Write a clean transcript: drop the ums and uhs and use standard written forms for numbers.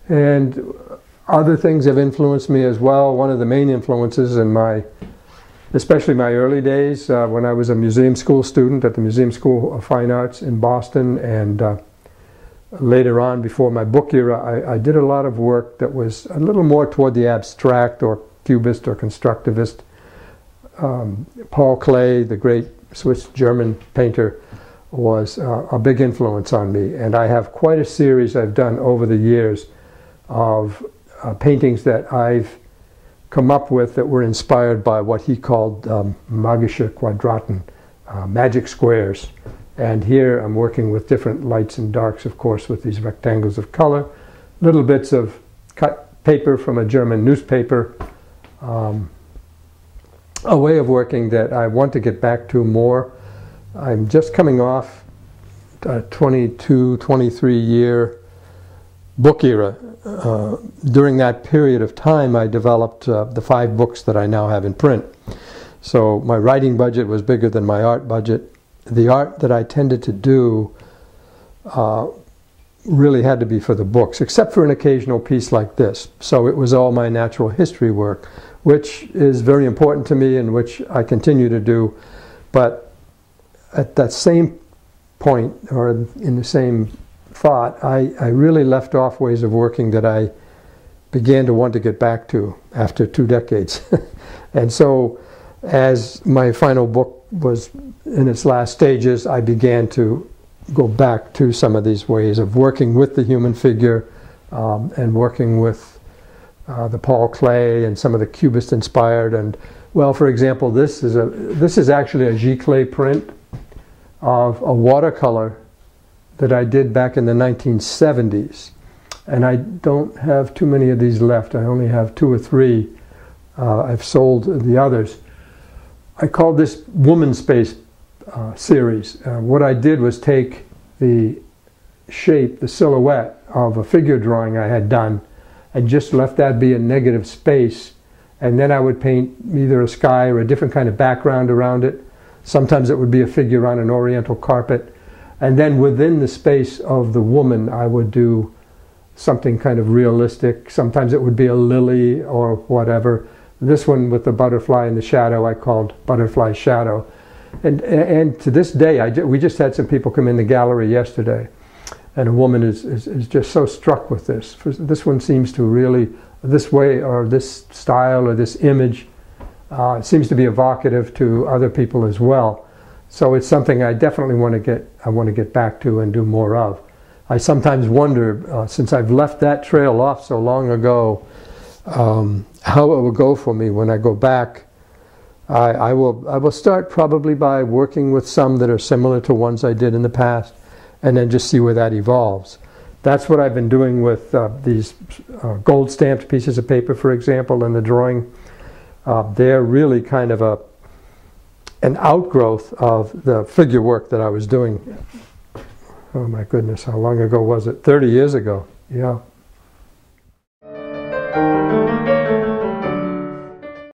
And other things have influenced me as well. One of the main influences in especially my early days, when I was a museum school student at the Museum School of Fine Arts in Boston, and later on, before my book era, I did a lot of work that was a little more toward the abstract or cubist or constructivist. Paul Klee, the great Swiss-German painter, was a big influence on me, and I have quite a series I've done over the years of paintings that I've come up with that were inspired by what he called magische Quadraten, magic squares. And here I'm working with different lights and darks, of course, with these rectangles of color, little bits of cut paper from a German newspaper, a way of working that I want to get back to more. I'm just coming off a 22, 23 year book era. During that period of time, I developed the 5 books that I now have in print. So my writing budget was bigger than my art budget. The art that I tended to do really had to be for the books, except for an occasional piece like this. So it was all my natural history work, which is very important to me and which I continue to do. But at that same point, or in the same thought, I really left off ways of working that I began to want to get back to after 2 decades. And so as my final book was in its last stages, I began to go back to some of these ways of working with the human figure and working with the Paul Klee and some of the Cubist inspired. And well, for example, this is actually a Giclée print of a watercolor that I did back in the 1970s. And I don't have too many of these left. I only have 2 or 3. I've sold the others. I called this Woman Space series. What I did was take the shape, the silhouette of a figure drawing I had done, and just left that be a negative space. And then I would paint either a sky or a different kind of background around it. Sometimes it would be a figure on an oriental carpet. And then within the space of the woman, I would do something kind of realistic. Sometimes it would be a lily or whatever. This one with the butterfly in the shadow, I called Butterfly Shadow. And to this day, we just had some people come in the gallery yesterday, and a woman is just so struck with this. This one seems to really, this way or this style or this image, seems to be evocative to other people as well. So it's something I definitely want to get back to and do more of. I sometimes wonder, since I've left that trail off so long ago, how it will go for me when I go back. I will start probably by working with some that are similar to ones I did in the past, and then just see where that evolves. That's what I've been doing with these gold stamped pieces of paper, for example, and the drawing. They're really kind of an outgrowth of the figure work that I was doing. Oh my goodness, how long ago was it? 30 years ago, yeah.